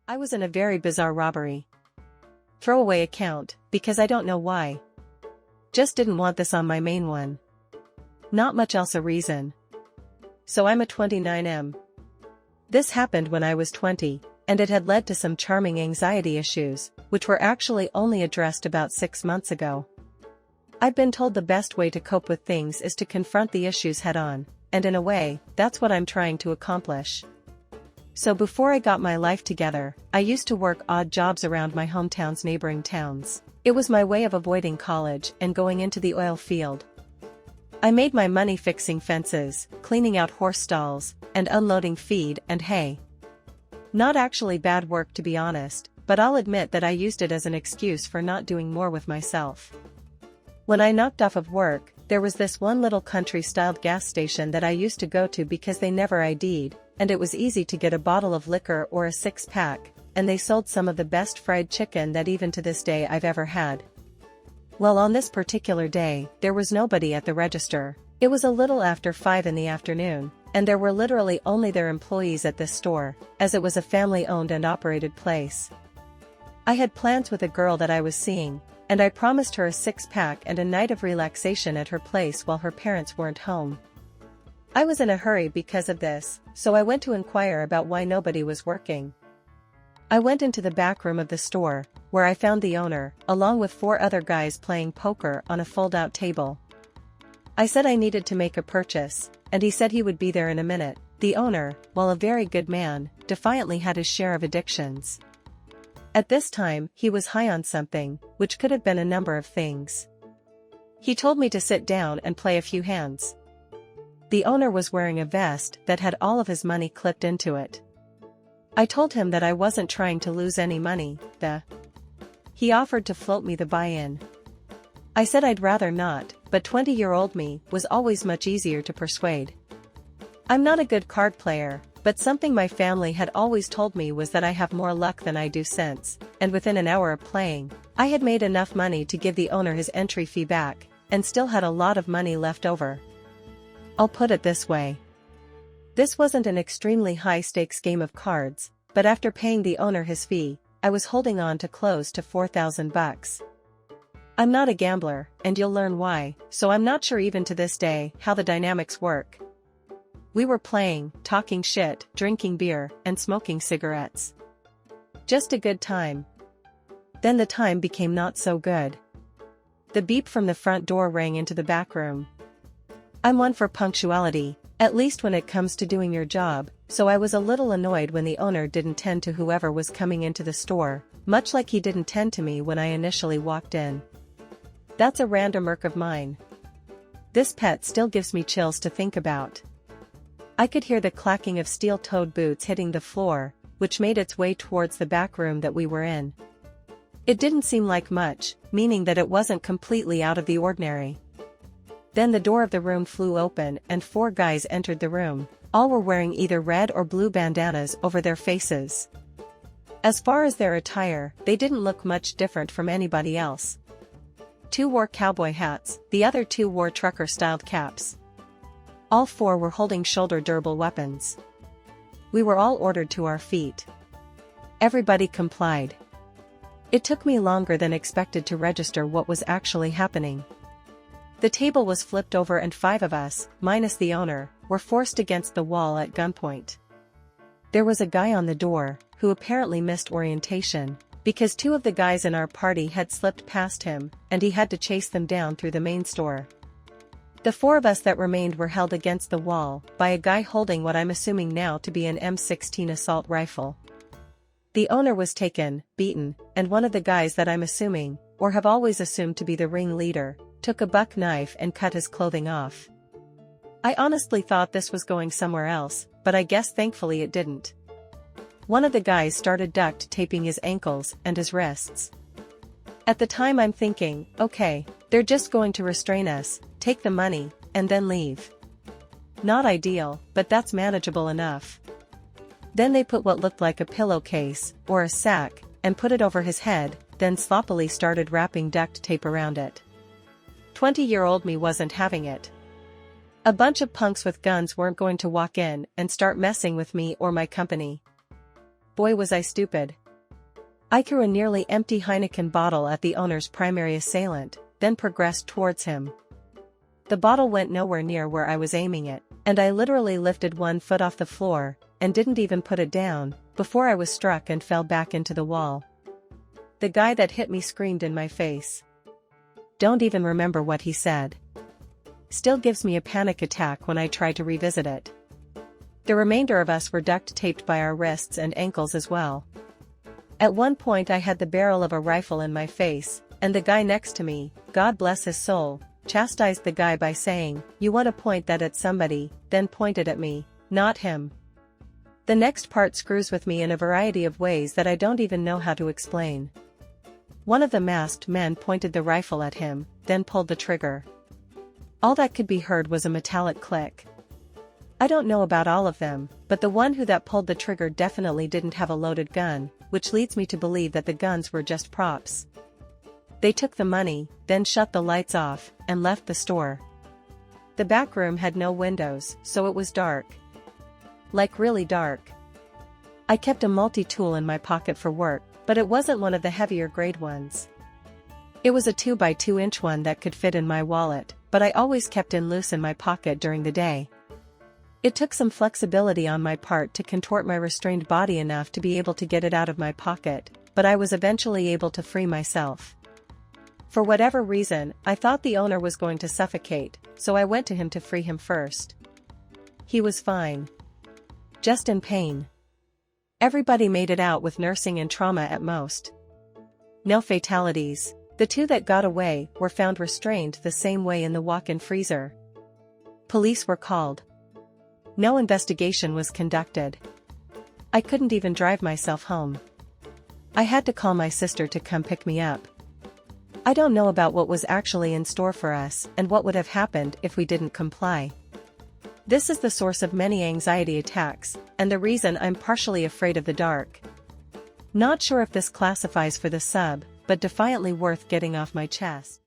I was in a very bizarre robbery. Throwaway account, because I don't know why. Just didn't want this on my main one. Not much else a reason. So I'm a 29M. This happened when I was 20, and it had led to some charming anxiety issues, which were actually only addressed about 6 months ago. I've been told the best way to cope with things is to confront the issues head-on, and in a way, that's what I'm trying to accomplish. So before I got my life together, I used to work odd jobs around my hometown's neighboring towns. It was my way of avoiding college and going into the oil field. I made my money fixing fences, cleaning out horse stalls, and unloading feed and hay. Not actually bad work to be honest, but I'll admit that I used it as an excuse for not doing more with myself. When I knocked off of work, there was this one little country-styled gas station that I used to go to because they never ID'd, and it was easy to get a bottle of liquor or a 6-pack, and they sold some of the best fried chicken that even to this day I've ever had. Well, on this particular day, there was nobody at the register. It was a little after 5 in the afternoon, and there were literally only their employees at this store, as it was a family-owned and operated place. I had plans with a girl that I was seeing, and I promised her a 6-pack and a night of relaxation at her place while her parents weren't home. I was in a hurry because of this, so I went to inquire about why nobody was working. I went into the back room of the store, where I found the owner, along with 4 other guys playing poker on a fold-out table. I said I needed to make a purchase, and he said he would be there in a minute. The owner, while a very good man, defiantly had his share of addictions. At this time, he was high on something, which could have been a number of things. He told me to sit down and play a few hands. The owner was wearing a vest that had all of his money clipped into it. I told him that I wasn't trying to lose any money. He offered to float me the buy-in. I said I'd rather not, but 20-year-old me was always much easier to persuade. I'm not a good card player, but something my family had always told me was that I have more luck than I do sense, and within an hour of playing, I had made enough money to give the owner his entry fee back, and still had a lot of money left over. I'll put it this way. This wasn't an extremely high-stakes game of cards, but after paying the owner his fee, I was holding on to close to $4,000. I'm not a gambler, and you'll learn why, so I'm not sure even to this day how the dynamics work. We were playing, talking shit, drinking beer, and smoking cigarettes. Just a good time. Then the time became not so good. The beep from the front door rang into the back room. I'm one for punctuality, at least when it comes to doing your job, so I was a little annoyed when the owner didn't tend to whoever was coming into the store, much like he didn't tend to me when I initially walked in. That's a random irk of mine. This pet still gives me chills to think about. I could hear the clacking of steel-toed boots hitting the floor, which made its way towards the back room that we were in. It didn't seem like much, meaning that it wasn't completely out of the ordinary. Then the door of the room flew open and 4 guys entered the room. All were wearing either red or blue bandanas over their faces. As far as their attire, they didn't look much different from anybody else. 2 wore cowboy hats, the other 2 wore trucker-styled caps. All 4 were holding shoulder-durable weapons. We were all ordered to our feet. Everybody complied. It took me longer than expected to register what was actually happening. The table was flipped over and 5 of us, minus the owner, were forced against the wall at gunpoint. There was a guy on the door, who apparently missed orientation, because 2 of the guys in our party had slipped past him, and he had to chase them down through the main store. The 4 of us that remained were held against the wall by a guy holding what I'm assuming now to be an M16 assault rifle. The owner was taken, beaten, and one of the guys that I'm assuming, or have always assumed to be the ringleader, took a buck knife and cut his clothing off. I honestly thought this was going somewhere else, but I guess thankfully it didn't. One of the guys started duct taping his ankles and his wrists. At the time I'm thinking, okay, they're just going to restrain us, take the money, and then leave. Not ideal, but that's manageable enough. Then they put what looked like a pillowcase, or a sack, and put it over his head, then sloppily started wrapping duct tape around it. 20-year-old me wasn't having it. A bunch of punks with guns weren't going to walk in and start messing with me or my company. Boy was I stupid. I threw a nearly empty Heineken bottle at the owner's primary assailant, then progressed towards him. The bottle went nowhere near where I was aiming it, and I literally lifted one foot off the floor, and didn't even put it down, before I was struck and fell back into the wall. The guy that hit me screamed in my face. Don't even remember what he said. Still gives me a panic attack when I try to revisit it. The remainder of us were duct taped by our wrists and ankles as well. At one point I had the barrel of a rifle in my face, and the guy next to me, God bless his soul, chastised the guy by saying, "You want to point that at somebody," then pointed at me, not him. The next part screws with me in a variety of ways that I don't even know how to explain. One of the masked men pointed the rifle at him, then pulled the trigger. All that could be heard was a metallic click. I don't know about all of them, but the one who that pulled the trigger definitely didn't have a loaded gun, which leads me to believe that the guns were just props. They took the money, then shut the lights off, and left the store. The back room had no windows, so it was dark. Like really dark. I kept a multi-tool in my pocket for work, but it wasn't one of the heavier grade ones. It was a 2x2-inch one that could fit in my wallet, but I always kept it loose in my pocket during the day. It took some flexibility on my part to contort my restrained body enough to be able to get it out of my pocket, but I was eventually able to free myself. For whatever reason, I thought the owner was going to suffocate, so I went to him to free him first. He was fine. Just in pain. Everybody made it out with nursing and trauma at most. No fatalities. The two that got away were found restrained the same way in the walk-in freezer. Police were called. No investigation was conducted. I couldn't even drive myself home. I had to call my sister to come pick me up. I don't know about what was actually in store for us and what would have happened if we didn't comply. This is the source of many anxiety attacks, and the reason I'm partially afraid of the dark. Not sure if this classifies for the sub, but defiantly worth getting off my chest.